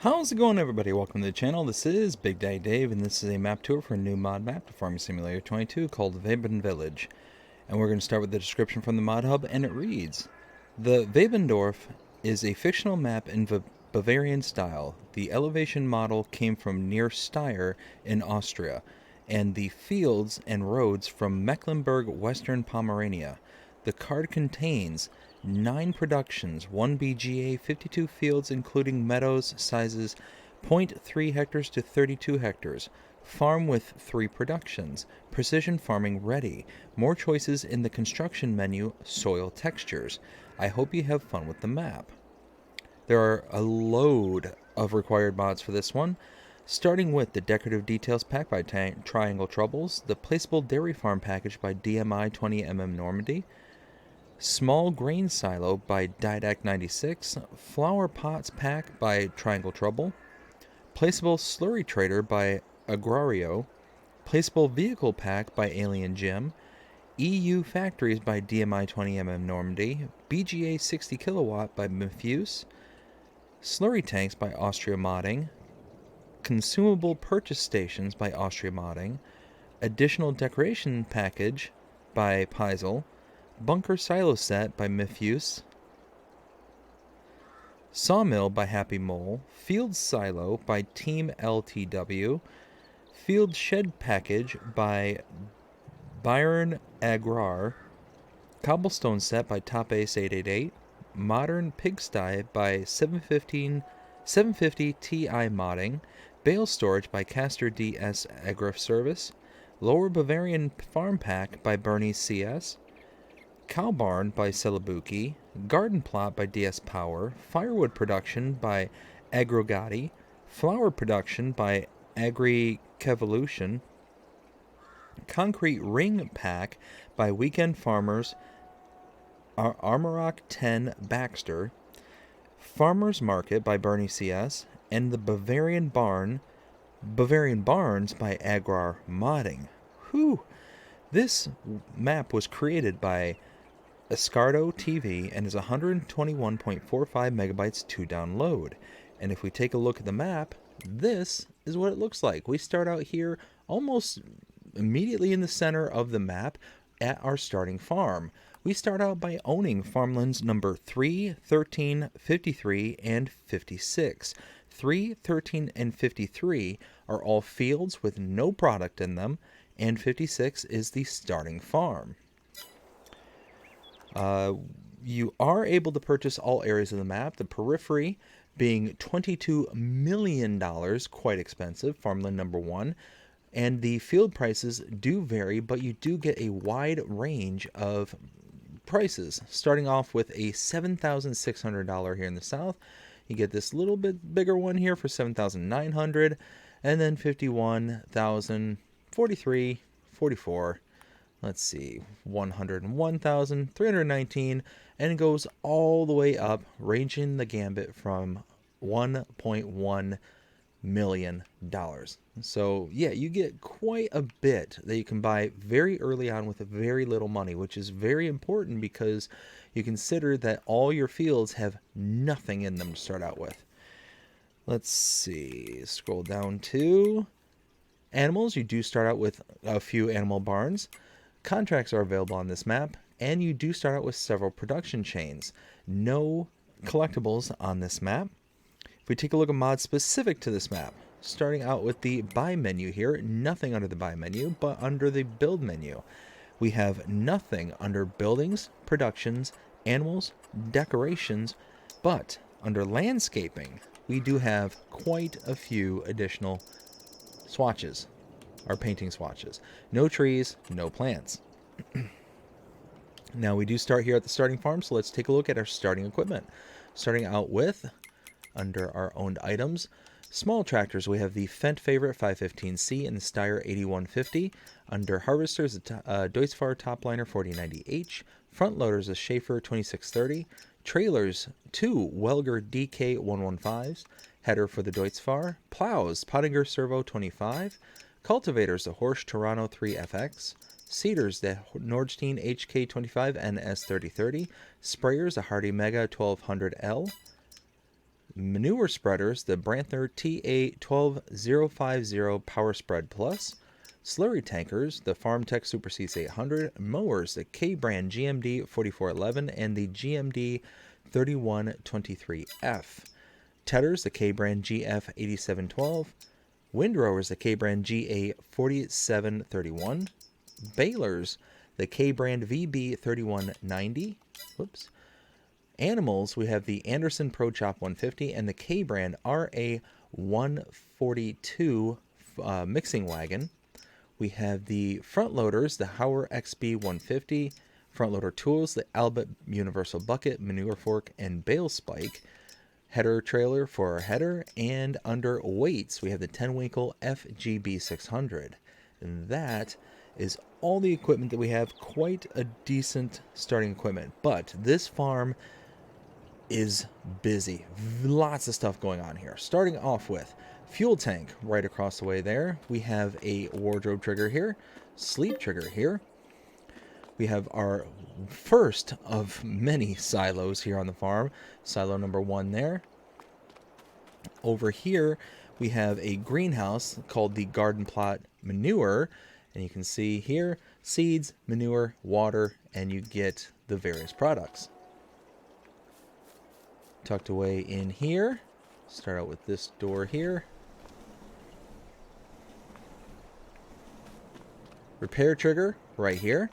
How's it going, everybody? Welcome to the channel. This is Big Daddy Dave, and this is a map tour for a new mod map to Farming Simulator 22 called Wiebenvillage. And we're going to start with the description from the mod hub, and it reads: The Webendorf is a fictional map in Bavarian style. The elevation model came from near Steyr in Austria, and the fields and roads from Mecklenburg, Western Pomerania. The card contains 9 productions, 1 BGA, 52 fields including meadows sizes 0.3 hectares to 32 hectares. Farm with 3 productions. Precision farming ready. More choices in the construction menu, soil textures. I hope you have fun with the map. There are a load of required mods for this one, starting with the Decorative Details pack by Triangle Troubles, the Placeable Dairy Farm package by DMI 20mm Normandy, Small Grain Silo by Didac96, Flower Pots Pack by Triangle Trouble, Placeable Slurry Trader by Agrario, Placeable Vehicle Pack by Alien Jim, EU Factories by DMI 20mm Normandy, BGA 60 Kilowatt by Mifuse, Slurry Tanks by Austria Modding, Consumable Purchase Stations by Austria Modding, Additional Decoration Package by Paizel, Bunker Silo Set by Mifuse, Sawmill by Happy Mole, Field Silo by Team LTW, Field Shed Package by Byron Agrar, Cobblestone Set by Top Ace 888, Modern Pigsty by 750 Ti Modding, Bale Storage by Caster DS Agri Service, Lower Bavarian Farm Pack by Bernie CS, Cow Barn by Celebuki, Garden Plot by DS Power, Firewood Production by Agrogati, Flower Production by Agri Kevolution, Concrete Ring Pack by Weekend Farmers, Armorock 10 Baxter, Farmers Market by Bernie CS, and the Bavarian Barns by Agrar Modding. Whew! This map was created by Escardo TV and is 121.45 megabytes to download. And if we take a look at the map, this is what it looks like. We start out here almost immediately in the center of the map at our starting farm. We start out by owning farmlands number 3, 13, 53, and 56. 3, 13, and 53 are all fields with no product in them, and 56 is the starting farm. You are able to purchase all areas of the map, the periphery being $22 million, quite expensive, farmland number 1. And the field prices do vary, but you do get a wide range of prices, starting off with a $7,600 here in the south. You get this little bit bigger one here for $7,900, and then $51,000, $43,000, $44,000. Let's see, $101,319, and it goes all the way up, ranging the gambit from $1.1 million. So yeah, you get quite a bit that you can buy very early on with very little money, which is very important because you consider that all your fields have nothing in them to start out with. Let's see, scroll down to animals. You do start out with a few animal barns. Contracts are available on this map, and you do start out with several production chains. No collectibles on this map. If we take a look at mods specific to this map, starting out with the buy menu here, nothing under the buy menu, but under the build menu. We have nothing under buildings, productions, animals, decorations, but under landscaping, we do have quite a few additional swatches. Our painting swatches. No trees, no plants. Now we do start here at the starting farm, so let's take a look at our starting equipment. Starting out with, under our owned items, small tractors, we have the Fendt Favorite 515C and the Steyr 8150. Under harvesters, the Deutzfahr Topliner 4090H. Front loaders, a Schaefer 2630. Trailers, 2 Welger DK 115s. Header for the Deutzfahr. Plows, Pottinger Servo 25. Cultivators, the Horsch Toronto 3FX. Seeders, the Nordstein HK25 NS3030. Sprayers, a Hardy Mega 1200L. manure spreaders, the Brantner TA12050 Power Spread Plus, slurry tankers, the FarmTech Super Seats 800, mowers, the K-brand GMD 4411 and the GMD 3123F, tedders, the K-brand GF 8712, windrowers, the K-brand GA 4731, balers, the K-brand VB 3190, whoops. Animals, we have the Anderson Pro Chop 150 and the K-brand RA 142 mixing wagon. We have the front loaders, the Hauer XB 150, front loader tools, the Albert Universal Bucket, manure fork, and bale spike. Header trailer for our header, and under weights, we have the 10-winkle FGB 600. And that is all the equipment that we have. Quite a decent starting equipment, but this farm is busy. Lots of stuff going on here. Starting off with fuel tank right across the way there. We have a wardrobe trigger here, sleep trigger here. We have our first of many silos here on the farm. Silo number 1 there. Over here, we have a greenhouse called the garden plot manure. And you can see here, seeds, manure, water, and you get the various products. Tucked away in here. Start out with this door here. Repair trigger right here.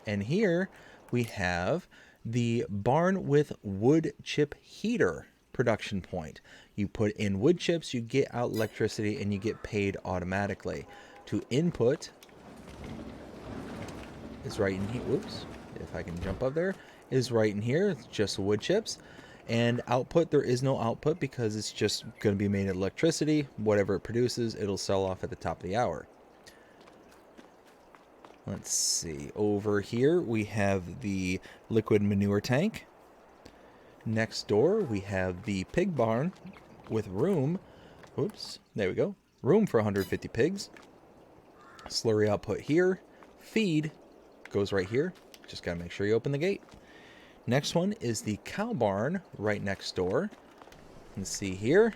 And here we have the barn with wood chip heater production point. You put in wood chips, you get out electricity, and you get paid automatically. To input is right in here. Whoops, if I can jump up there, is right in here. It's just wood chips. And output, there is no output because it's just going to be made of electricity. Whatever it produces, it'll sell off at the top of the hour. Let's see. Over here, we have the liquid manure tank. Next door, we have the pig barn with room. Oops, there we go. Room for 150 pigs. Slurry output here. Feed goes right here. Just got to make sure you open the gate. Next one is the cow barn right next door. Let's see here.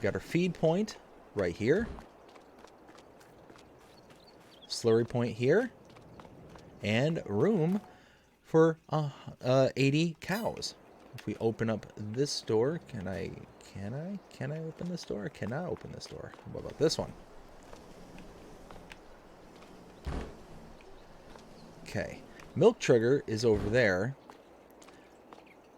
Got our feed point right here. Slurry point here. And room for 80 cows. If we open up this door, can I open this door? I cannot open this door. What about this one? Okay. Milk trigger is over there.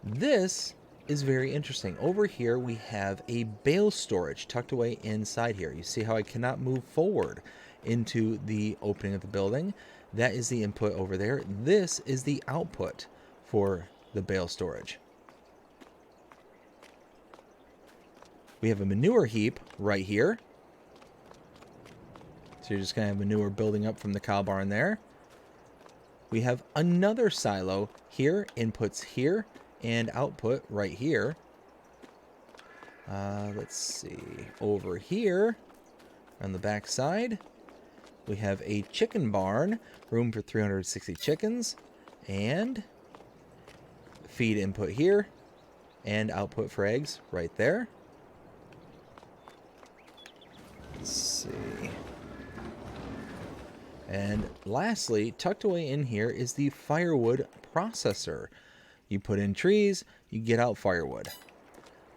This is very interesting. Over here we have a bale storage tucked away inside here. You see how I cannot move forward into the opening of the building? That is the input over there. This is the output for the bale storage. We have a manure heap right here. So you're just going to have manure building up from the cow barn there. We have another silo here, inputs here, and output right here. Let's see. Over here on the back side, we have a chicken barn, room for 360 chickens, and feed input here, and output for eggs right there. Let's see. And lastly, tucked away in here is the firewood processor. You put in trees, you get out firewood.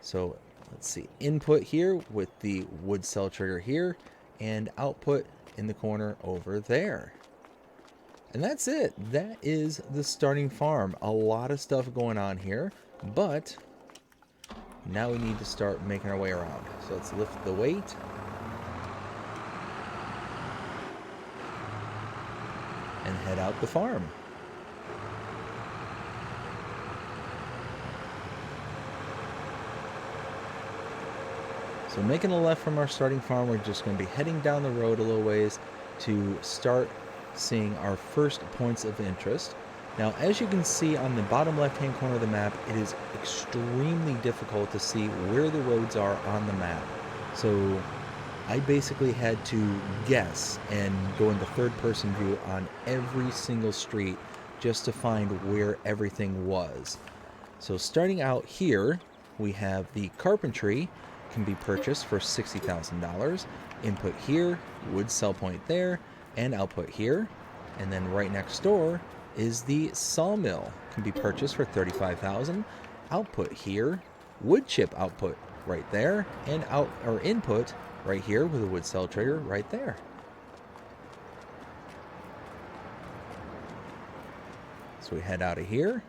So let's see, input here with the wood cell trigger here, and output in the corner over there. And that's it. That is the starting farm. A lot of stuff going on here, but now we need to start making our way around. So let's lift the weight. And head out the farm. So making a left from our starting farm, we're just going to be heading down the road a little ways to start seeing our first points of interest. Now, as you can see on the bottom left-hand corner of the map, it is extremely difficult to see where the roads are on the map. So I basically had to guess and go into third-person view on every single street just to find where everything was. So starting out here, we have the carpentry can be purchased for $60,000. Input here, wood sell point there, and output here. And then right next door is the sawmill, can be purchased for $35,000. Output here, wood chip output right there, and input right here with a wood cell trigger right there. So we head out of here.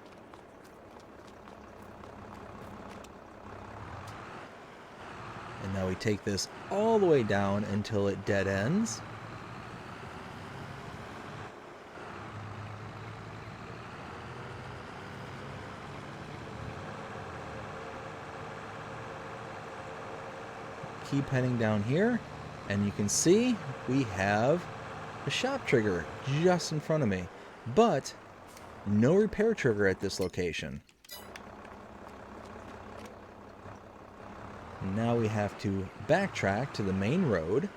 And now we take this all the way down until it dead ends. Keep heading down here, and you can see we have a shop trigger just in front of me, but no repair trigger at this location. Now we have to backtrack to the main road.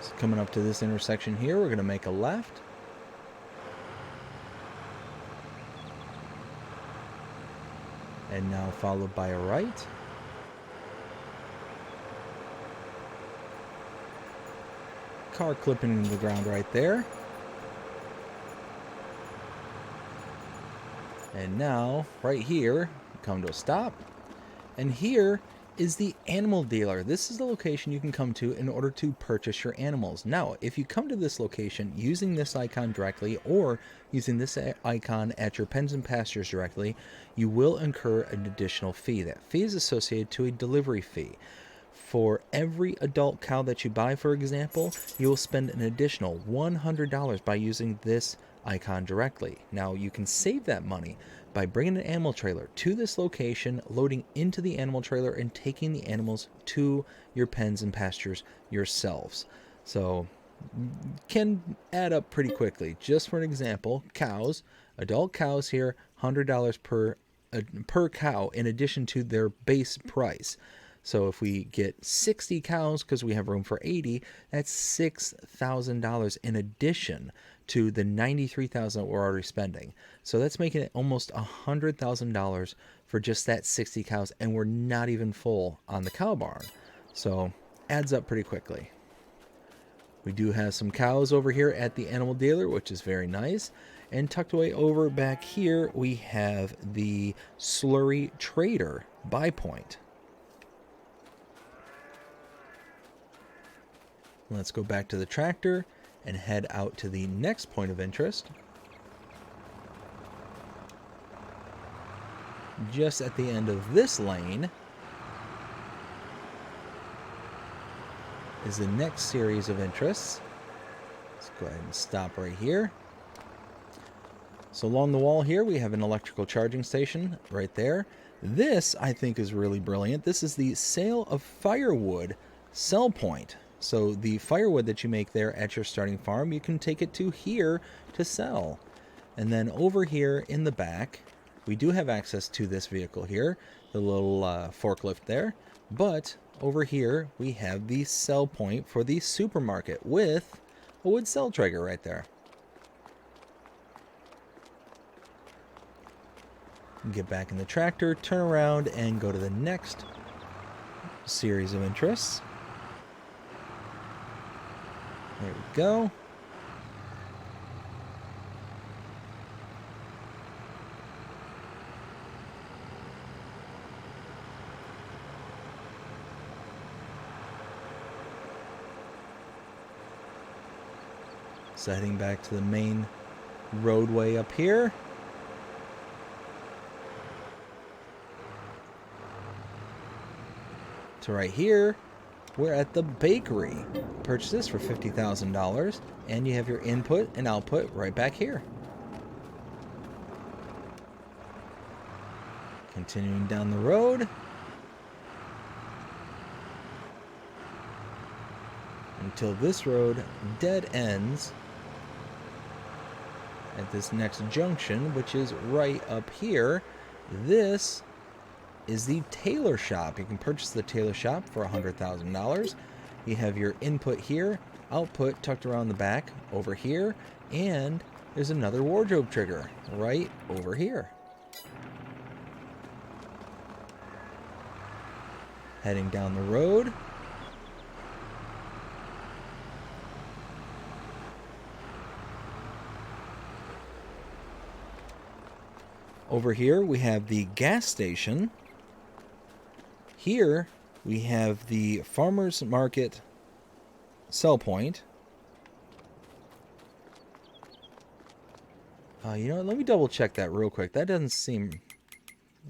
So coming up to this intersection here, we're going to make a left. And now followed by a right. Car clipping into the ground right there. And now, right here, come to a stop. And here is the animal dealer. This is the location you can come to in order to purchase your animals. Now, if you come to this location using this icon directly or using this icon at your pens and pastures directly, you will incur an additional fee. That fee is associated to a delivery fee. For every adult cow that you buy, for example, you will spend an additional $100 by using this icon directly. Now, you can save that money by bringing an animal trailer to this location, loading into the animal trailer, and taking the animals to your pens and pastures yourselves. So, can add up pretty quickly. Just for an example, cows, adult cows here, $100 per cow in addition to their base price. So if we get 60 cows because we have room for 80, that's $6,000 in addition to the $93,000 that we're already spending. So that's making it almost $100,000 for just that 60 cows, and we're not even full on the cow barn. So adds up pretty quickly. We do have some cows over here at the animal dealer, which is very nice. And tucked away over back here, we have the slurry trader buy point. Let's go back to the tractor and head out to the next point of interest. Just at the end of this lane is the next series of interests. Let's go ahead and stop right here. So along the wall here, we have an electrical charging station right there. This, I think, is really brilliant. This is the sale of firewood sell point. So the firewood that you make there at your starting farm, you can take it to here to sell. And then over here in the back, we do have access to this vehicle here, the little forklift there. But over here, we have the sell point for the supermarket with a wood cell trigger right there. Get back in the tractor, turn around, and go to the next series of interests. There we go. So heading back to the main roadway up here. To right here. We're at the bakery. Purchase this for $50,000, and you have your input and output right back here. Continuing down the road. Until this road dead ends at this next junction, which is right up here. This is the tailor shop. You can purchase the tailor shop for $100,000. You have your input here, output tucked around the back over here, and there's another wardrobe trigger right over here. Heading down the road. Over here we have the gas station. Here we have the farmer's market sell point. You know what? Let me double check that real quick. That doesn't seem...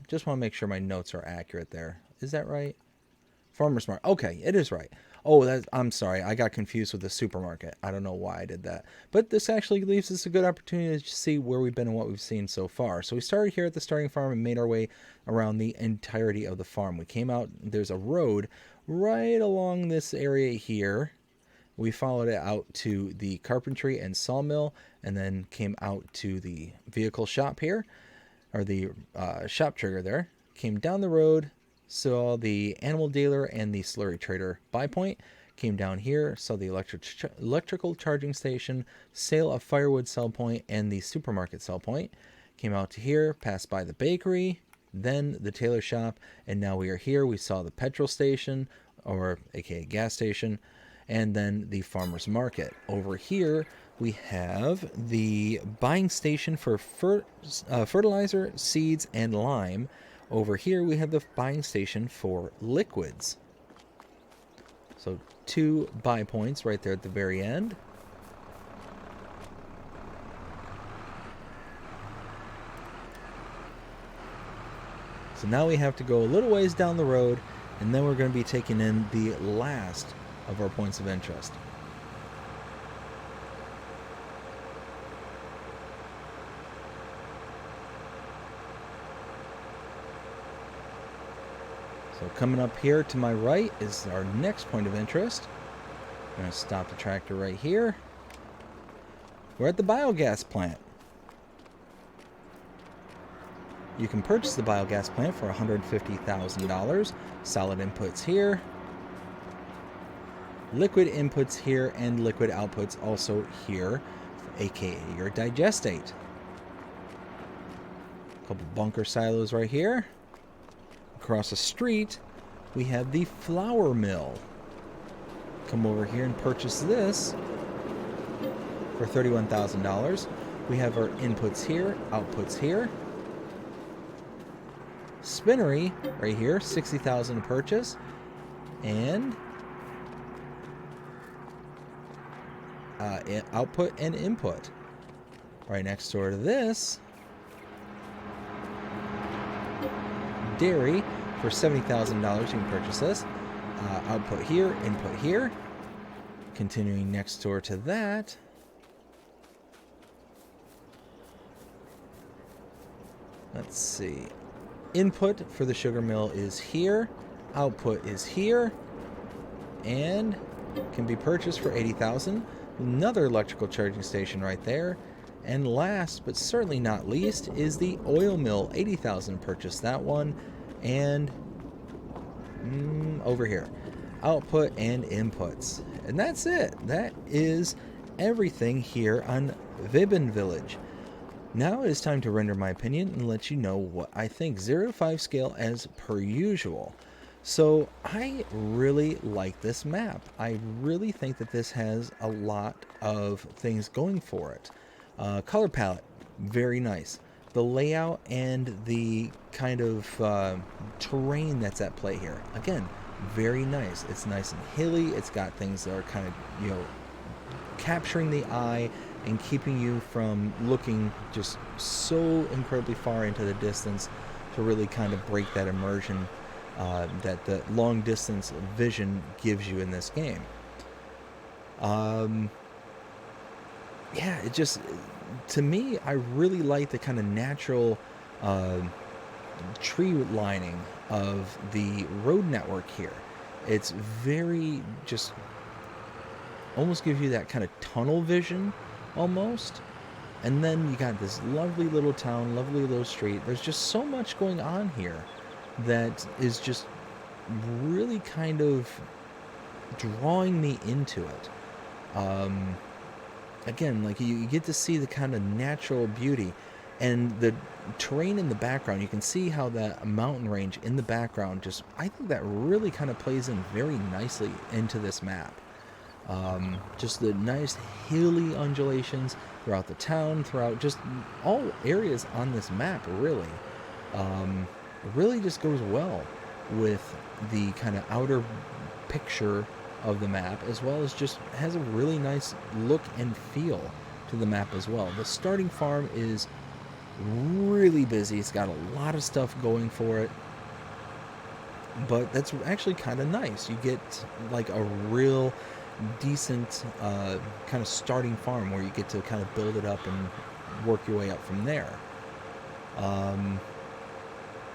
Just want to make sure my notes are accurate there. Is that right? Farmer's market. Okay, it is right. Oh, I'm sorry. I got confused with the supermarket. I don't know why I did that. But this actually leaves us a good opportunity to see where we've been and what we've seen so far. So we started here at the starting farm and made our way around the entirety of the farm. We came out. There's a road right along this area here. We followed it out to the carpentry and sawmill, and then came out to the vehicle shop here, or the shop trigger there. Came down the road, saw the animal dealer and the slurry trader buy point. Came down here, saw the electrical charging station, sale of firewood sell point, and the supermarket sell point. Came out to here, passed by the bakery, then the tailor shop, and now we are here. We saw the petrol station, or aka gas station, and then the farmer's market. Over here, we have the buying station for fertilizer, seeds, and lime. Over here, we have the buying station for liquids. So 2 buy points right there at the very end. So now we have to go a little ways down the road, and then we're going to be taking in the last of our points of interest. So coming up here to my right is our next point of interest. I'm going to stop the tractor right here. We're at the biogas plant. You can purchase the biogas plant for $150,000. Solid inputs here. Liquid inputs here, and liquid outputs also here, aka your digestate. A couple bunker silos right here. Across the street, we have the flour mill. Come over here and purchase this for $31,000. We have our inputs here, outputs here. Spinnery right here, $60,000 to purchase, and output and input. Right next door to this, dairy for $70,000. You can purchase this. Output here, input here. Continuing next door to that, let's see. Input for the sugar mill is here. Output is here, and can be purchased for $80,000. Another electrical charging station right there. And last but certainly not least is the oil mill. $80,000 purchased that one. And over here, output and inputs. And that's it. That is everything here on Wiebenvillage. Now it is time to render my opinion and let you know what I think. 0 to 5 scale as per usual. So I really like this map. I really think that this has a lot of things going for it. Color palette, very nice. The layout and the kind of terrain that's at play here, again, very nice. It's nice and hilly. It's got things that are kind of, you know, capturing the eye and keeping you from looking just so incredibly far into the distance to really kind of break that immersion that the long distance vision gives you in this game. Yeah, it just, to me, I really like the kind of natural tree lining of the road network here. It's very just almost gives you that kind of tunnel vision almost. And then you got this lovely little town, lovely little street. There's just so much going on here. that is just really kind of drawing me into it. Um, Again, like you get to see the kind of natural beauty and the terrain in the background. You can see how that mountain range in the background just, I think that really kind of plays in very nicely into this map. Just the nice hilly undulations throughout the town, throughout just all areas on this map, really. Really just goes well with the kind of outer picture of the map, as well as just has a really nice look and feel to the map as well. The starting farm is really busy. It's got a lot of stuff going for it, but that's actually kind of nice. You get like a real decent kind of starting farm where you get to kind of build it up and work your way up from there.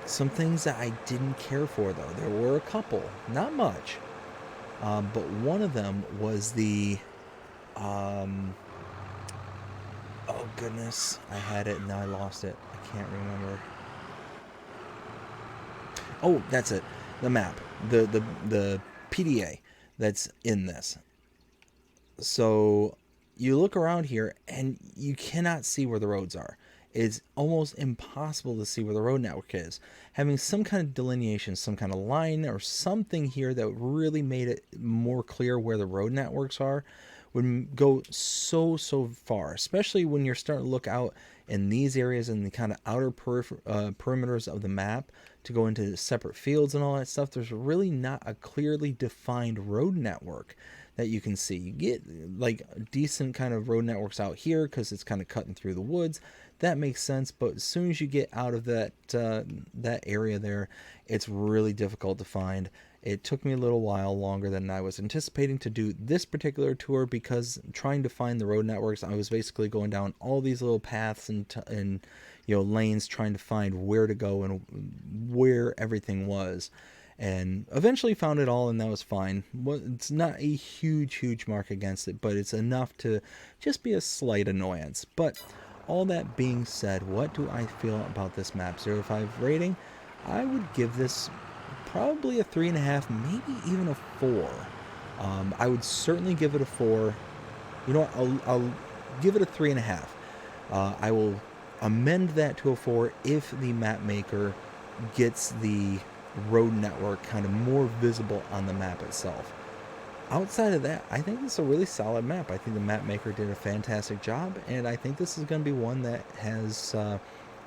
Some things that I didn't care for, though, there were a couple, not much, but one of them was the oh goodness, I had it and now I lost it. I can't remember. Oh, that's it. The map, the PDA that's in this. So you look around here and you cannot see where the roads are. It's almost impossible to see where the road network is. Having some kind of delineation, some kind of line or something here that really made it more clear where the road networks are would go so far, especially when you're starting to look out in these areas in the kind of outer perimeters of the map to go into separate fields and all that stuff. There's really not a clearly defined road network that you can see. You get like decent kind of road networks out here because it's kind of cutting through the woods. That makes sense, but as soon as you get out of that that area there, it's really difficult to find. It took me a little while longer than I was anticipating to do this particular tour, because trying to find the road networks, I was basically going down all these little paths and you know, lanes, trying to find where to go and where everything was. And eventually found it all, and that was fine. It's not a huge mark against it, but it's enough to just be a slight annoyance. But all that being said, what do I feel about this map? 0 to 5 rating, I would give this probably a 3.5, maybe even a 4. I would certainly give it a 4. You know what? I'll give it a 3.5. I will amend that to a 4 if the map maker gets the road network kind of more visible on the map itself. Outside of that, I think this is a really solid map. I think the map maker did a fantastic job, and I think this is going to be one that has a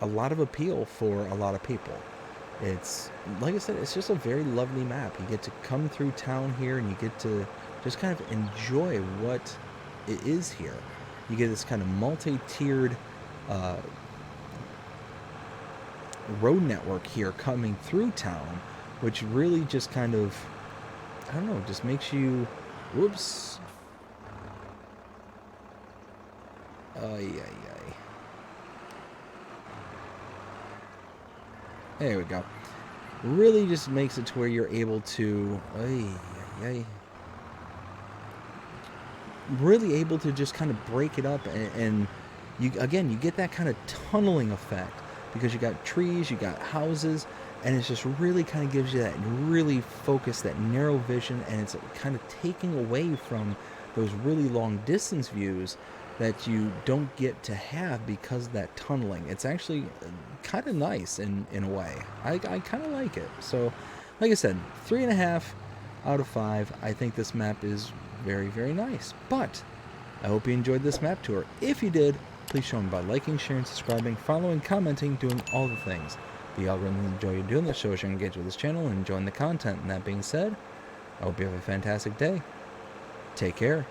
lot of appeal for a lot of people. It's, like I said, it's just a very lovely map. You get to come through town here, and you get to just kind of enjoy what it is here. You get this kind of multi-tiered road network here coming through town, which really just kind of, I don't know, just makes you, whoops. There we go. Really just makes it to where you're able to, really able to just kind of break it up, and you, again, you get that kind of tunneling effect because you got trees, you got houses, and it's just really kind of gives you that really focused, that narrow vision, and it's kind of taking away from those really long distance views that you don't get to have because of that tunneling. It's actually kind of nice in a way. I kind of like it. So, like I said, 3.5 out of 5. I think this map is very nice. But I hope you enjoyed this map tour. If you did, please show me by liking, sharing, subscribing, following, commenting, doing all the things. The algorithm will enjoy you doing this, shows you're engaged with this channel and enjoying the content. And that being said, I hope you have a fantastic day. Take care.